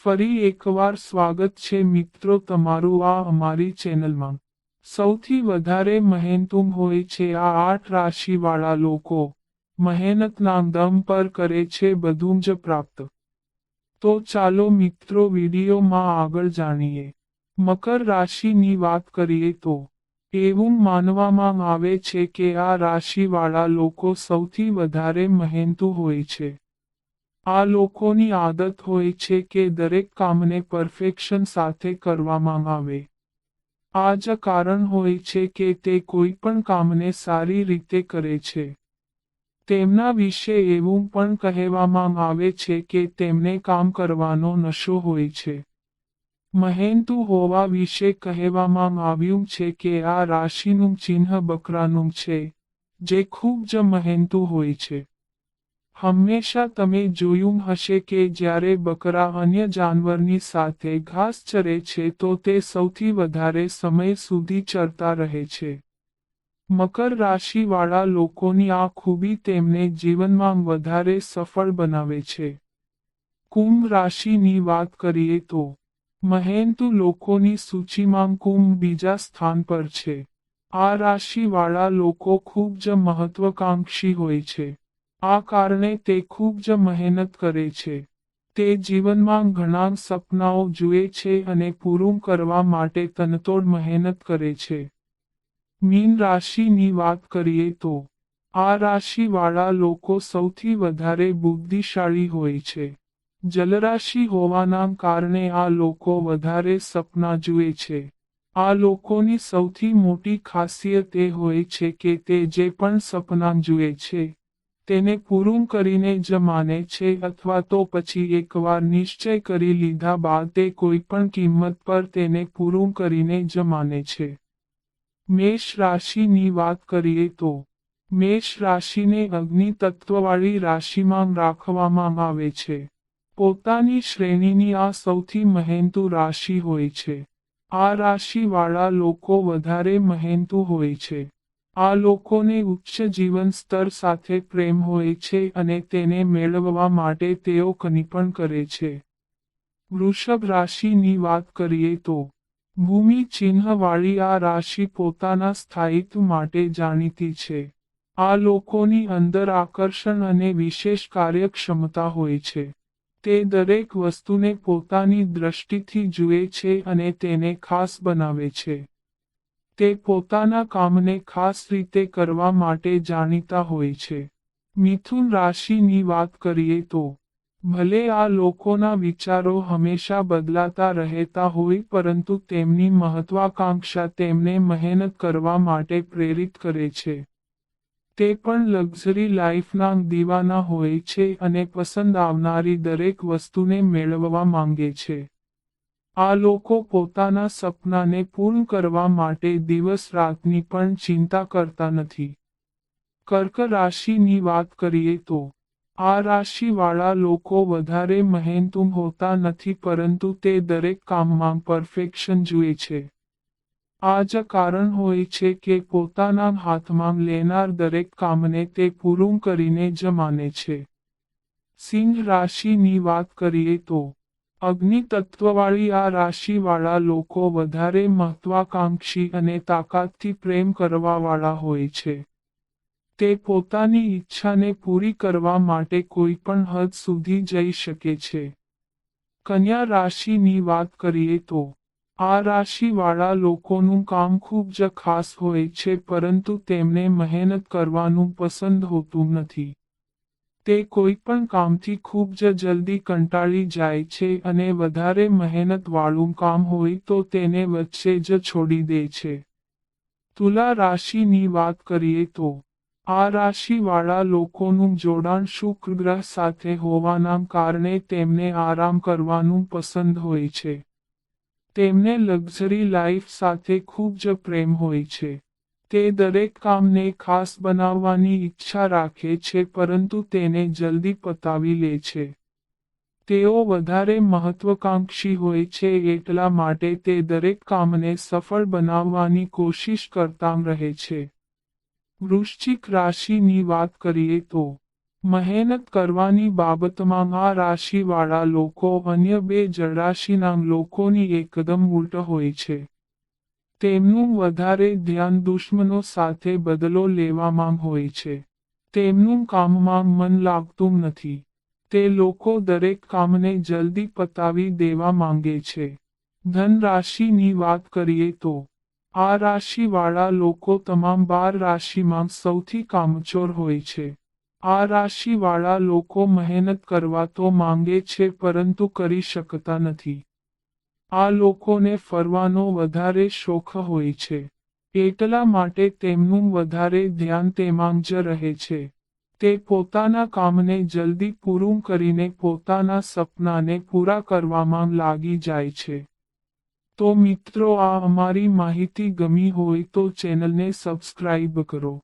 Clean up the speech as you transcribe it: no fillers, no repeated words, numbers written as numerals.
ફરી એકવાર સ્વાગત છે મિત્રો તમારું આ અમારી ચેનલમાં। સૌથી વધારે મહેનતુ હોય છે આ 8 રાશિવાળા લોકો। મહેનતના દમ પર કરે છે બધું જ પ્રાપ્ત। તો ચાલો મિત્રો વિડીયોમાં આગળ જાણીએ। મકર રાશિની વાત કરીએ તો એવું માનવામાં આવે છે કે આ રાશિવાળા લોકો સૌથી વધારે મહેનતુ હોય છે। આ લોકોની આદત હોય છે કે દરેક કામને પરફેક્શન સાથે કરવામાં આવે। આ જ કારણ હોય છે કે તે કોઈ પણ કામને સારી રીતે કરે છે। તેમના વિશે એવું પણ કહેવામાં આવે છે કે તેમને કામ કરવાનો નશો હોય છે। મહેનતુ હોવા વિશે કહેવામાં આવ્યું છે કે આ રાશિનું ચિહ્ન બકરાનું છે, જે ખૂબ જ મહેનતુ હોય છે। હંમેશા તમે જોયું હશે કે જ્યારે બકરા અન્ય જાનવરની સાથે ઘાસ ચરે છે તો તે સૌથી વધારે સમય સુધી ચરતા રહે છે। મકર રાશિવાળા લોકોની આ ખૂબી તેમને જીવનમાં વધારે સફળ બનાવે છે। કુંભ રાશિની વાત કરીએ તો મહેનતુ લોકોની સૂચિમાં કુંભ બીજા સ્થાન પર છે। આ રાશિવાળા લોકો ખૂબ જ મહત્વાકાંક્ષી હોય છે। આ કારણે તે ખૂબ જ મહેનત કરે છે। તે જીવનમાં ઘણા સપનાઓ જુએ છે અને પૂરું કરવા માટે તનતોડ મહેનત કરે છે। મીન રાશિની વાત કરીએ તો આ રાશિવાળા લોકો સૌથી વધારે બુદ્ધિશાળી હોય છે। જલરાશિ હોવાના કારણે આ લોકો વધારે સપના જુએ છે। આ લોકોની સૌથી મોટી ખાસિયત એ હોય છે કે તે જે પણ સપના જુએ છે તેને પૂરું કરીને જ માને છે અથવા તો પછી એકવાર નિશ્ચય કરી લીધા બાદ તે કોઈ પણ કિંમત પર તેને પૂરું કરીને જ માને છે। મેષ રાશિની વાત કરીએ તો મેષ રાશિને અગ્નિ તત્વવાળી રાશિમાં રાખવામાં આવે છે। પોતાની શ્રેણીની આ સૌથી મહેનતુ રાશિ હોય છે। આ રાશિવાળા લોકો વધારે મહેનતુ હોય છે। આ લોકોને ઉચ્ચ જીવન સ્તર સાથે પ્રેમ હોય છે અને તેને મેળવવા માટે તેઓ કંઈ પણ કરે છે। વૃષભ રાશિની વાત કરીએ તો ભૂમિ ચિહ્નવાળી આ રાશિ પોતાના સ્થાયિત્વ માટે જાણીતી છે। આ લોકોની અંદર આકર્ષણ અને વિશેષ કાર્યક્ષમતા હોય છે। તે દરેક વસ્તુને પોતાની દ્રષ્ટિથી જુએ છે અને તેને ખાસ બનાવે છે। તે પોતાના કામને ખાસ રીતે કરવા માટે જાણીતા હોય છે। મિથુન રાશિની વાત કરીએ તો ભલે આ લોકોના વિચારો હંમેશા બદલાતા રહેતા હોય પરંતુ તેમની મહત્વાકાંક્ષા તેમને મહેનત કરવા માટે પ્રેરિત કરે છે। તે પણ લક્ઝરી લાઈફના દીવાના હોય છે અને પસંદ આવનારી દરેક વસ્તુને મેળવવા માંગે છે। આ લોકો પોતાના સપનાને પૂર્ણ કરવા માટે દિવસ રાતની પણ ચિંતા કરતા નથી। કર્ક રાશિની વાત કરીએ તો આ રાશિવાળા લોકો વધારે મહેનતુ હોતા નથી પરંતુ તે દરેક કામમાં પરફેક્શન જુએ છે। આ જ કારણ હોય છે કે પોતાના હાથમાં લેનાર દરેક કામને તે પૂરું કરીને જ માને છે। સિંહ રાશિની વાત કરીએ તો અગ્નિ તત્વવાળી આ રાશિવાળા લોકો વધારે મહત્વાકાંક્ષી અને તાકાતથી પ્રેમ કરવાવાળા હોય છે। તે પોતાની ઈચ્છાને પૂરી કરવા માટે કોઈ પણ હદ સુધી જઈ શકે છે। કન્યા રાશિની વાત કરીએ તો આ રાશિવાળા લોકોનું કામ ખૂબ જ ખાસ હોય છે પરંતુ તેમને મહેનત કરવાનું પસંદ હોતું નથી। તે કોઈ પણ કામથી ખૂબ જ જલ્દી કંટાળી જાય છે અને વધારે મહેનતવાળું કામ હોય તો તેને વચ્ચે જ છોડી દે છે। તુલા રાશિની વાત કરીએ તો આ રાશિવાળા લોકોનું જોડાણ શુક્ર ગ્રહ સાથે હોવાના કારણે તેમને આરામ કરવાનું પસંદ હોય છે। તેમને લક્ઝરી લાઈફ સાથે ખૂબ જ પ્રેમ હોય છે। તે દરેક કામને ખાસ બનાવવાની ઈચ્છા રાખે છે પરંતુ તેને જલ્દી પતાવી લે છે। તેઓ વધારે મહત્વાકાંક્ષી હોય છે એટલા માટે તે દરેક કામને સફળ બનાવવાની કોશિશ કરતા રહે છે। વૃશ્ચિક રાશિની વાત કરીએ તો મહેનત કરવાની બાબતમાં આ રાશિવાળા લોકો અન્ય બે જળરાશિના લોકોની એકદમ ઉલટ હોય છે. તેમનું વધારે ધ્યાન દુશ્મનો સાથે બદલો લેવામાં હોય છે. તેમનું કામમાં મન લાગતું નથી. તે લોકો દરેક કામને જલ્દી પતાવી દેવા માંગે છે. ધન રાશિની વાત કરીએ તો આ રાશિવાળા લોકો તમામ 12 રાશિમાં સૌથી કામચોર હોય છે. આ રાશિવાળા લોકો મહેનત કરવા તો માંગે છે પરંતુ કરી શકતા નથી. આ લોકોને ફરવાનો વધારે શોખ હોય છે. એટલા માટે તેમનું વધારે ધ્યાન તેમાં જ રહે છે. તે પોતાના કામને જલ્દી પૂરું કરીને પોતાના સપનાને પૂરા કરવામાં લાગી જાય છે. તો મિત્રો, આ અમારી માહિતી ગમી હોય તો ચેનલને સબસ્ક્રાઇબ કરો.